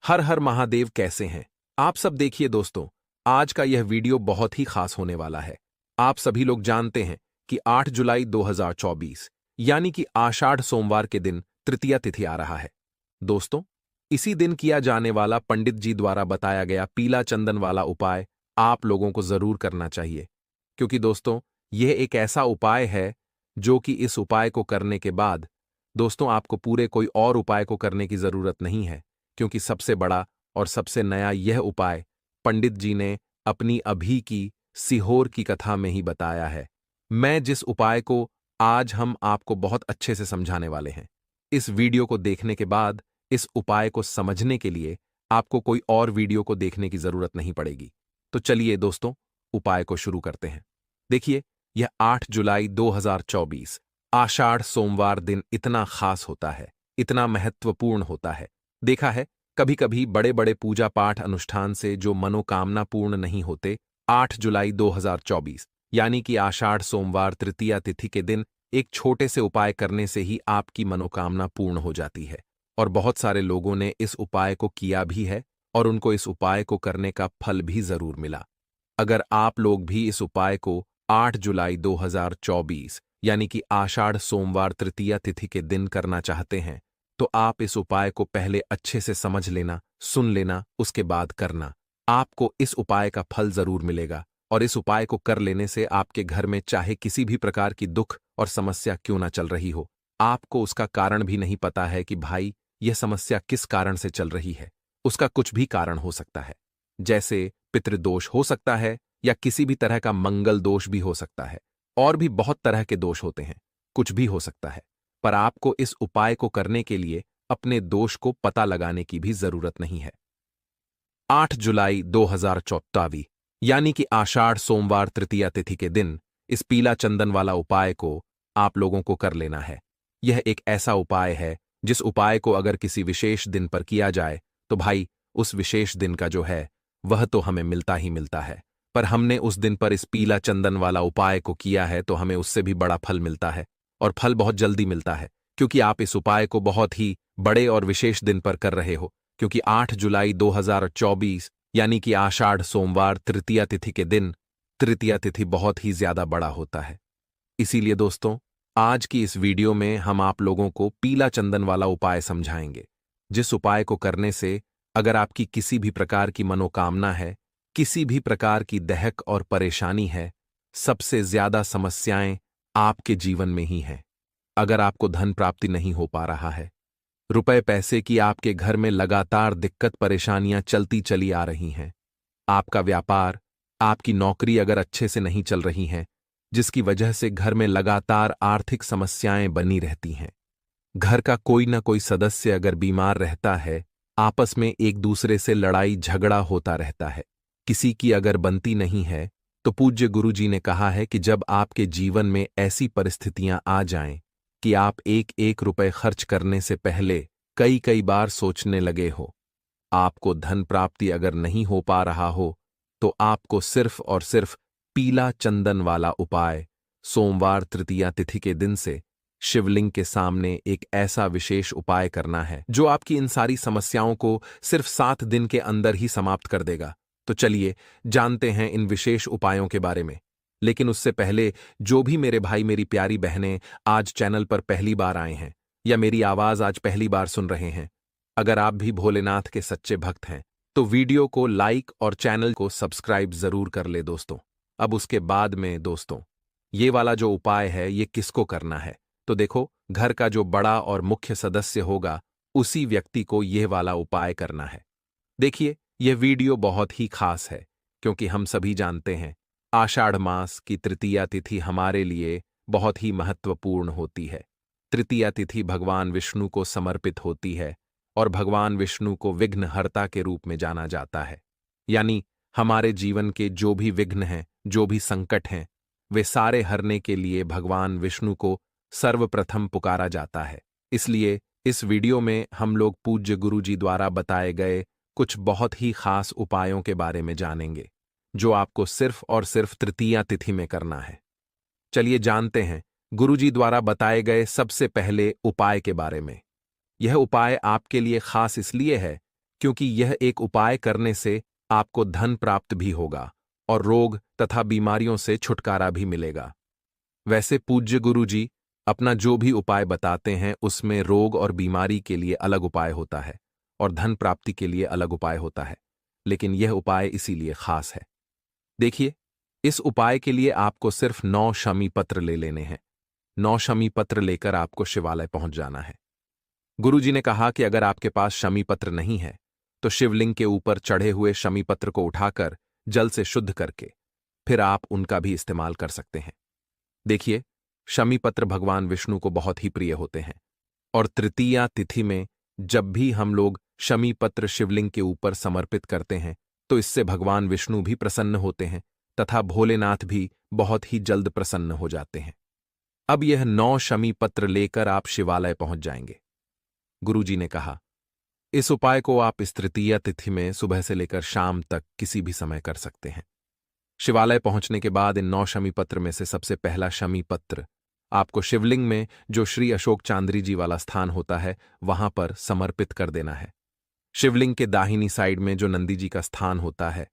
हर हर महादेव। कैसे हैं आप सब? देखिए दोस्तों, आज का यह वीडियो बहुत ही खास होने वाला है। आप सभी लोग जानते हैं कि 8 जुलाई 2024 यानी कि आषाढ़ सोमवार के दिन तृतीया तिथि आ रहा है। दोस्तों, इसी दिन किया जाने वाला पंडित जी द्वारा बताया गया पीला चंदन वाला उपाय आप लोगों को जरूर करना चाहिए, क्योंकि दोस्तों यह एक ऐसा उपाय है जो कि इस उपाय को करने के बाद दोस्तों आपको पूरे कोई और उपाय को करने की जरूरत नहीं है, क्योंकि सबसे बड़ा और सबसे नया यह उपाय पंडित जी ने अपनी अभी की सीहोर की कथा में ही बताया है। मैं जिस उपाय को आज हम आपको बहुत अच्छे से समझाने वाले हैं, इस वीडियो को देखने के बाद इस उपाय को समझने के लिए आपको कोई और वीडियो को देखने की जरूरत नहीं पड़ेगी। तो चलिए दोस्तों, उपाय को शुरू करते हैं। देखिए, यह 8 जुलाई 2024 आषाढ़ सोमवार दिन इतना खास होता है, इतना महत्वपूर्ण होता है। देखा है, कभी कभी बड़े बड़े पूजा पाठ अनुष्ठान से जो मनोकामना पूर्ण नहीं होते, 8 जुलाई 2024 यानी कि आषाढ़ सोमवार तृतीया तिथि के दिन एक छोटे से उपाय करने से ही आपकी मनोकामना पूर्ण हो जाती है। और बहुत सारे लोगों ने इस उपाय को किया भी है और उनको इस उपाय को करने का फल भी जरूर मिला। अगर आप लोग भी इस उपाय को 8 जुलाई 2024 यानी कि आषाढ़ सोमवार तृतीया तिथि के दिन करना चाहते हैं, तो आप इस उपाय को पहले अच्छे से समझ लेना, सुन लेना, उसके बाद करना। आपको इस उपाय का फल जरूर मिलेगा और इस उपाय को कर लेने से आपके घर में चाहे किसी भी प्रकार की दुख और समस्या क्यों ना चल रही हो, आपको उसका कारण भी नहीं पता है कि भाई यह समस्या किस कारण से चल रही है। उसका कुछ भी कारण हो सकता है, जैसे पितृदोष हो सकता है या किसी भी तरह का मंगल दोष भी हो सकता है, और भी बहुत तरह के दोष होते हैं, कुछ भी हो सकता है। पर आपको इस उपाय को करने के लिए अपने दोष को पता लगाने की भी जरूरत नहीं है। 8 जुलाई 2024 यानी कि आषाढ़ सोमवार तृतीया तिथि के दिन इस पीला चंदन वाला उपाय को आप लोगों को कर लेना है। यह एक ऐसा उपाय है जिस उपाय को अगर किसी विशेष दिन पर किया जाए तो भाई उस विशेष दिन का जो है वह तो हमें मिलता ही मिलता है। पर हमने उस दिन पर इस पीला चंदन वाला उपाय को किया है तो हमें उससे भी बड़ा फल मिलता है, और फल बहुत जल्दी मिलता है, क्योंकि आप इस उपाय को बहुत ही बड़े और विशेष दिन पर कर रहे हो। क्योंकि 8 जुलाई 2024 यानी कि आषाढ़ सोमवार तृतीया तिथि के दिन तृतीया तिथि बहुत ही ज्यादा बड़ा होता है। इसीलिए दोस्तों, आज की इस वीडियो में हम आप लोगों को पीला चंदन वाला उपाय समझाएंगे, जिस उपाय को करने से अगर आपकी किसी भी प्रकार की मनोकामना है, किसी भी प्रकार की दहक और परेशानी है, सबसे ज्यादा समस्याएं आपके जीवन में ही हैं। अगर आपको धन प्राप्ति नहीं हो पा रहा है, रुपए पैसे की आपके घर में लगातार दिक्कत परेशानियां चलती चली आ रही हैं, आपका व्यापार, आपकी नौकरी अगर अच्छे से नहीं चल रही हैं, जिसकी वजह से घर में लगातार आर्थिक समस्याएं बनी रहती हैं, घर का कोई ना कोई सदस्य अगर बीमार रहता है, आपस में एक दूसरे से लड़ाई झगड़ा होता रहता है, किसी की अगर बनती नहीं है, तो पूज्य गुरुजी ने कहा है कि जब आपके जीवन में ऐसी परिस्थितियां आ जाएं कि आप एक एक रुपए खर्च करने से पहले कई कई बार सोचने लगे हो, आपको धन प्राप्ति अगर नहीं हो पा रहा हो, तो आपको सिर्फ और सिर्फ पीला चंदन वाला उपाय सोमवार तृतीया तिथि के दिन से शिवलिंग के सामने एक ऐसा विशेष उपाय करना है जो आपकी इन सारी समस्याओं को सिर्फ 7 दिन के अंदर ही समाप्त कर देगा। तो चलिए जानते हैं इन विशेष उपायों के बारे में। लेकिन उससे पहले जो भी मेरे भाई मेरी प्यारी बहनें आज चैनल पर पहली बार आए हैं या मेरी आवाज आज पहली बार सुन रहे हैं, अगर आप भी भोलेनाथ के सच्चे भक्त हैं तो वीडियो को लाइक और चैनल को सब्सक्राइब जरूर कर ले दोस्तों। अब उसके बाद में दोस्तों, ये वाला जो उपाय है ये किसको करना है, तो देखो, घर का जो बड़ा और मुख्य सदस्य होगा उसी व्यक्ति को यह वाला उपाय करना है। देखिए, यह वीडियो बहुत ही खास है, क्योंकि हम सभी जानते हैं आषाढ़ मास की तृतीया तिथि हमारे लिए बहुत ही महत्वपूर्ण होती है। तृतीया तिथि भगवान विष्णु को समर्पित होती है और भगवान विष्णु को विघ्नहर्ता के रूप में जाना जाता है। यानी हमारे जीवन के जो भी विघ्न हैं, जो भी संकट हैं, वे सारे हरने के लिए भगवान विष्णु को सर्वप्रथम पुकारा जाता है। इसलिए इस वीडियो में हम लोग पूज्य गुरु जी द्वारा बताए गए कुछ बहुत ही खास उपायों के बारे में जानेंगे, जो आपको सिर्फ और सिर्फ तृतीया तिथि में करना है। चलिए जानते हैं गुरुजी द्वारा बताए गए सबसे पहले उपाय के बारे में। यह उपाय आपके लिए खास इसलिए है क्योंकि यह एक उपाय करने से आपको धन प्राप्त भी होगा और रोग तथा बीमारियों से छुटकारा भी मिलेगा। वैसे पूज्य गुरु जी अपना जो भी उपाय बताते हैं उसमें रोग और बीमारी के लिए अलग उपाय होता है और धन प्राप्ति के लिए अलग उपाय होता है, लेकिन यह उपाय इसीलिए खास है। देखिए, इस उपाय के लिए आपको सिर्फ 9 शमी पत्र ले लेने हैं। 9 शमी पत्र लेकर आपको शिवालय पहुंच जाना है। गुरुजी ने कहा कि अगर आपके पास शमी पत्र नहीं है तो शिवलिंग के ऊपर चढ़े हुए शमी पत्र को उठाकर जल से शुद्ध करके फिर आप उनका भी इस्तेमाल कर सकते हैं। देखिए, शमी पत्र भगवान विष्णु को बहुत ही प्रिय होते हैं और तृतीया तिथि में जब भी हम लोग शमी पत्र शिवलिंग के ऊपर समर्पित करते हैं तो इससे भगवान विष्णु भी प्रसन्न होते हैं तथा भोलेनाथ भी बहुत ही जल्द प्रसन्न हो जाते हैं। अब यह 9 शमी पत्र लेकर आप शिवालय पहुंच जाएंगे। गुरुजी ने कहा, इस उपाय को आप इस तृतीया तिथि में सुबह से लेकर शाम तक किसी भी समय कर सकते हैं। शिवालय पहुंचने के बाद इन 9 शमी पत्र में से सबसे पहला शमी पत्र आपको शिवलिंग में जो श्री अशोक चांद्री जी वाला स्थान होता है वहां पर समर्पित कर देना है। शिवलिंग के दाहिनी साइड में जो नंदी जी का स्थान होता है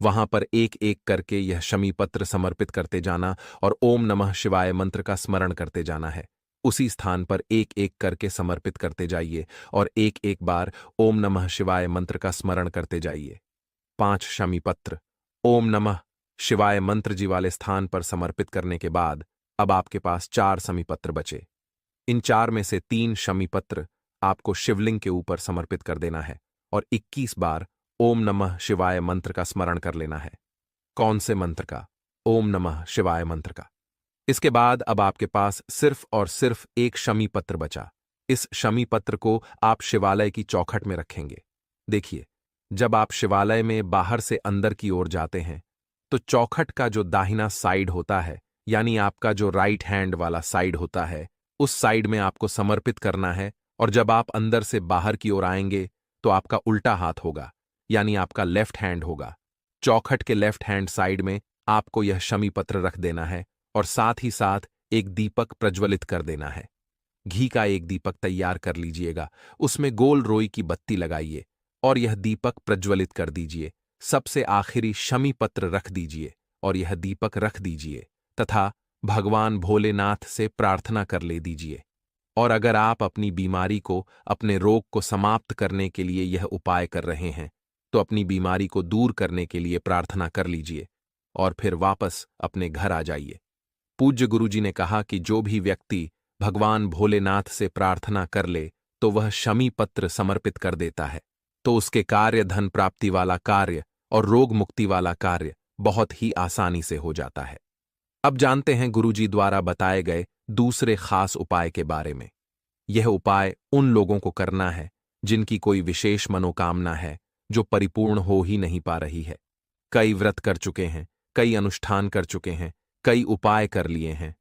वहां पर एक एक करके यह शमी पत्र समर्पित करते जाना और ओम नमः शिवाय मंत्र का स्मरण करते जाना है। उसी स्थान पर एक एक करके समर्पित करते जाइए और एक एक बार ओम नमः शिवाय मंत्र का स्मरण करते जाइए। 5 शमी पत्र ओम नमः शिवाय मंत्र जी वाले स्थान पर समर्पित करने के बाद अब आपके पास 4 शमी पत्र बचे। इन 4 में से 3 शमी पत्र आपको शिवलिंग के ऊपर समर्पित कर देना है और 21 बार ओम नमः शिवाय मंत्र का स्मरण कर लेना है। कौन से मंत्र का? ओम नमः शिवाय मंत्र का। इसके बाद अब आपके पास सिर्फ और सिर्फ एक शमी पत्र बचा। इस शमी पत्र को आप शिवालय की चौखट में रखेंगे। देखिए, जब आप शिवालय में बाहर से अंदर की ओर जाते हैं तो चौखट का जो दाहिना साइड होता है, यानी आपका जो राइट हैंड वाला साइड होता है, उस साइड में आपको समर्पित करना है और जब आप अंदर से बाहर की ओर आएंगे तो आपका उल्टा हाथ होगा, यानी आपका लेफ्ट हैंड होगा। चौखट के लेफ्ट हैंड साइड में आपको यह शमी पत्र रख देना है और साथ ही साथ एक दीपक प्रज्वलित कर देना है। घी का एक दीपक तैयार कर लीजिएगा, उसमें गोल रोई की बत्ती लगाइए और यह दीपक प्रज्वलित कर दीजिए। सबसे आखिरी शमी पत्र रख दीजिए और यह दीपक रख दीजिए तथा भगवान भोलेनाथ से प्रार्थना कर ले दीजिए। और अगर आप अपनी बीमारी को, अपने रोग को समाप्त करने के लिए यह उपाय कर रहे हैं तो अपनी बीमारी को दूर करने के लिए प्रार्थना कर लीजिए और फिर वापस अपने घर आ जाइए। पूज्य गुरुजी ने कहा कि जो भी व्यक्ति भगवान भोलेनाथ से प्रार्थना कर ले तो वह शमी पत्र समर्पित कर देता है तो उसके कार्य, धन प्राप्ति वाला कार्य और रोग मुक्ति वाला कार्य बहुत ही आसानी से हो जाता है। अब जानते हैं गुरुजी द्वारा बताए गए दूसरे खास उपाय के बारे में। यह उपाय उन लोगों को करना है जिनकी कोई विशेष मनोकामना है जो परिपूर्ण हो ही नहीं पा रही है। कई व्रत कर चुके हैं, कई अनुष्ठान कर चुके हैं, कई उपाय कर लिए हैं।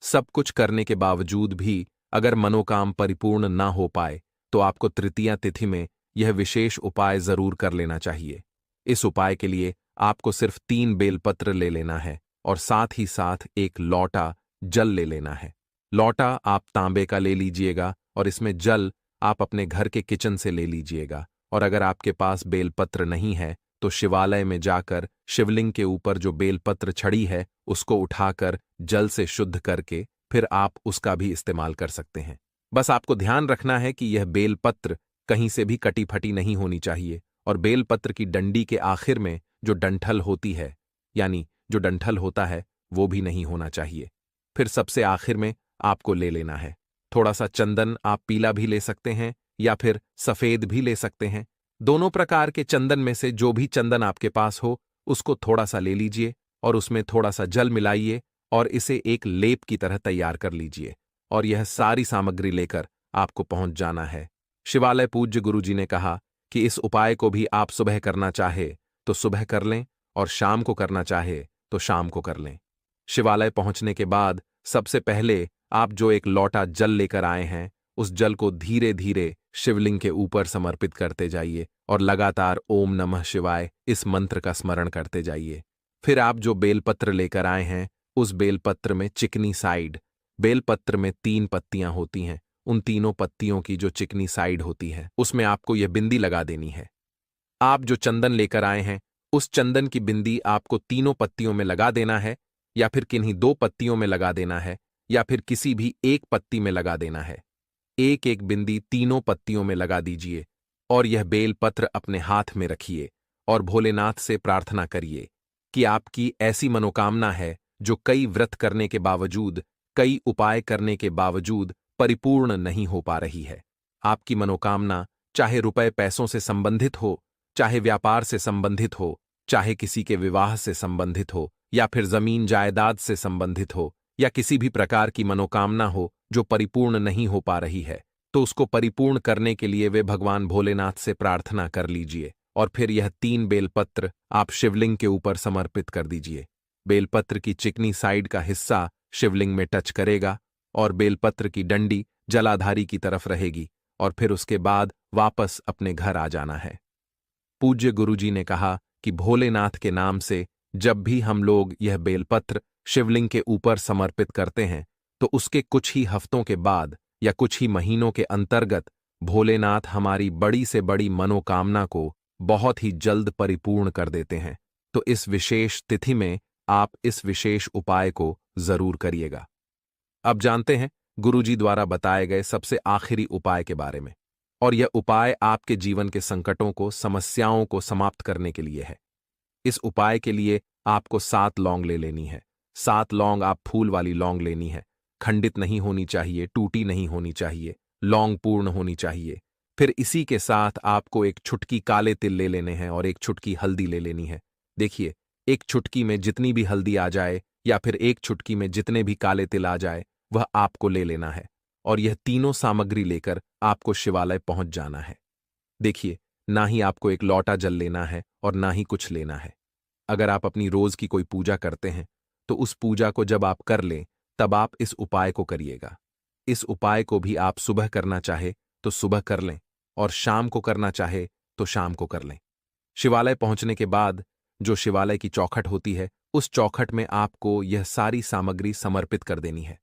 सब कुछ करने के बावजूद भी अगर मनोकाम परिपूर्ण ना हो पाए तो आपको तृतीया तिथि में यह विशेष उपाय जरूर कर लेना चाहिए। इस उपाय के लिए आपको सिर्फ 3 बेलपत्र ले लेना है और साथ ही साथ एक लौटा जल ले लेना है। लौटा आप तांबे का ले लीजिएगा और इसमें जल आप अपने घर के किचन से ले लीजिएगा। और अगर आपके पास बेलपत्र नहीं है तो शिवालय में जाकर शिवलिंग के ऊपर जो बेलपत्र छड़ी है उसको उठाकर जल से शुद्ध करके फिर आप उसका भी इस्तेमाल कर सकते हैं। बस आपको ध्यान रखना है कि यह बेलपत्र कहीं से भी कटी फटी नहीं होनी चाहिए और बेलपत्र की डंडी के आखिर में जो डंठल होती है, यानी जो डंठल होता है, वो भी नहीं होना चाहिए। फिर सबसे आखिर में आपको ले लेना है थोड़ा सा चंदन। आप पीला भी ले सकते हैं या फिर सफेद भी ले सकते हैं। दोनों प्रकार के चंदन में से जो भी चंदन आपके पास हो उसको थोड़ा सा ले लीजिए और उसमें थोड़ा सा जल मिलाइए और इसे एक लेप की तरह तैयार कर लीजिए और यह सारी सामग्री लेकर आपको पहुंच जाना है शिवालय। पूज्य गुरुजी ने कहा कि इस उपाय को भी आप सुबह करना चाहे तो सुबह कर लें और शाम को करना चाहे तो शाम को कर लें। शिवालय पहुंचने के बाद सबसे पहले आप जो एक लौटा जल लेकर आए हैं उस जल को धीरे धीरे शिवलिंग के ऊपर समर्पित करते जाइए और लगातार ओम नमः शिवाय इस मंत्र का स्मरण करते जाइए। फिर आप जो बेलपत्र लेकर आए हैं उस बेलपत्र में चिकनी साइड, बेलपत्र में 3 पत्तियां होती हैं, उन तीनों पत्तियों की जो चिकनी साइड होती है उसमें आपको यह बिंदी लगा देनी है। आप जो चंदन लेकर आए हैं, उस चंदन की बिंदी आपको तीनों पत्तियों में लगा देना है, या फिर किन्हीं दो पत्तियों में लगा देना है, या फिर किसी भी एक पत्ती में लगा देना है। एक एक बिंदी तीनों पत्तियों में लगा दीजिए और यह बेलपत्र अपने हाथ में रखिए और भोलेनाथ से प्रार्थना करिए कि आपकी ऐसी मनोकामना है जो कई व्रत करने के बावजूद, कई उपाय करने के बावजूद परिपूर्ण नहीं हो पा रही है। आपकी मनोकामना चाहे रुपए पैसों से संबंधित हो, चाहे व्यापार से संबंधित हो, चाहे किसी के विवाह से संबंधित हो, या फिर जमीन जायदाद से संबंधित हो, या किसी भी प्रकार की मनोकामना हो जो परिपूर्ण नहीं हो पा रही है, तो उसको परिपूर्ण करने के लिए वे भगवान भोलेनाथ से प्रार्थना कर लीजिए और फिर यह 3 बेलपत्र आप शिवलिंग के ऊपर समर्पित कर दीजिए। बेलपत्र की चिकनी साइड का हिस्सा शिवलिंग में टच करेगा और बेलपत्र की डंडी जलाधारी की तरफ रहेगी और फिर उसके बाद वापस अपने घर आ जाना है। पूज्य गुरुजी ने कहा कि भोलेनाथ के नाम से जब भी हम लोग यह बेलपत्र शिवलिंग के ऊपर समर्पित करते हैं, तो उसके कुछ ही हफ्तों के बाद या कुछ ही महीनों के अंतर्गत भोलेनाथ हमारी बड़ी से बड़ी मनोकामना को बहुत ही जल्द परिपूर्ण कर देते हैं। तो इस विशेष तिथि में आप इस विशेष उपाय को जरूर करिएगा। अब जानते हैं गुरुजी द्वारा बताए गए सबसे आखिरी उपाय के बारे में, और यह उपाय आपके जीवन के संकटों को, समस्याओं को समाप्त करने के लिए है। इस उपाय के लिए आपको 7 लौंग ले लेनी है। 7 लौंग आप फूल वाली लौंग लेनी है। खंडित नहीं होनी चाहिए, टूटी नहीं होनी चाहिए, लौंग पूर्ण होनी चाहिए। फिर इसी के साथ आपको एक चुटकी काले तिल ले लेने हैं और एक चुटकी हल्दी ले लेनी है। देखिए, एक चुटकी में जितनी भी हल्दी आ जाए या फिर एक चुटकी में जितने भी काले तिल आ जाए, वह आपको ले लेना है और यह तीनों सामग्री लेकर आपको शिवालय पहुंच जाना है। देखिए, ना ही आपको एक लौटा जल लेना है और ना ही कुछ लेना है। अगर आप अपनी रोज की कोई पूजा करते हैं, तो उस पूजा को जब आप कर लें, तब आप इस उपाय को करिएगा। इस उपाय को भी आप सुबह करना चाहे तो सुबह कर लें और शाम को करना चाहे तो शाम को कर लें। शिवालय पहुंचने के बाद जो शिवालय की चौखट होती है, उस चौखट में आपको यह सारी सामग्री समर्पित कर देनी है।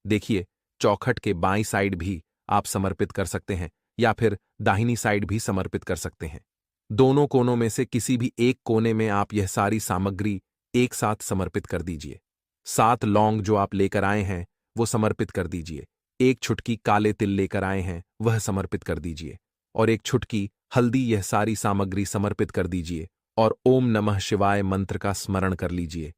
देखिए, चौखट के बाईं साइड भी आप समर्पित कर सकते हैं या फिर दाहिनी साइड भी समर्पित कर सकते हैं। दोनों कोनों में से किसी भी एक कोने में आप यह सारी सामग्री एक साथ समर्पित कर दीजिए। 7 लौंग जो आप लेकर आए हैं, वो समर्पित कर दीजिए। एक छुटकी काले तिल लेकर आए हैं, वह समर्पित कर दीजिए और एक छुटकी हल्दी, यह सारी सामग्री समर्पित कर दीजिए और ओम नमः शिवाय मंत्र का स्मरण कर लीजिए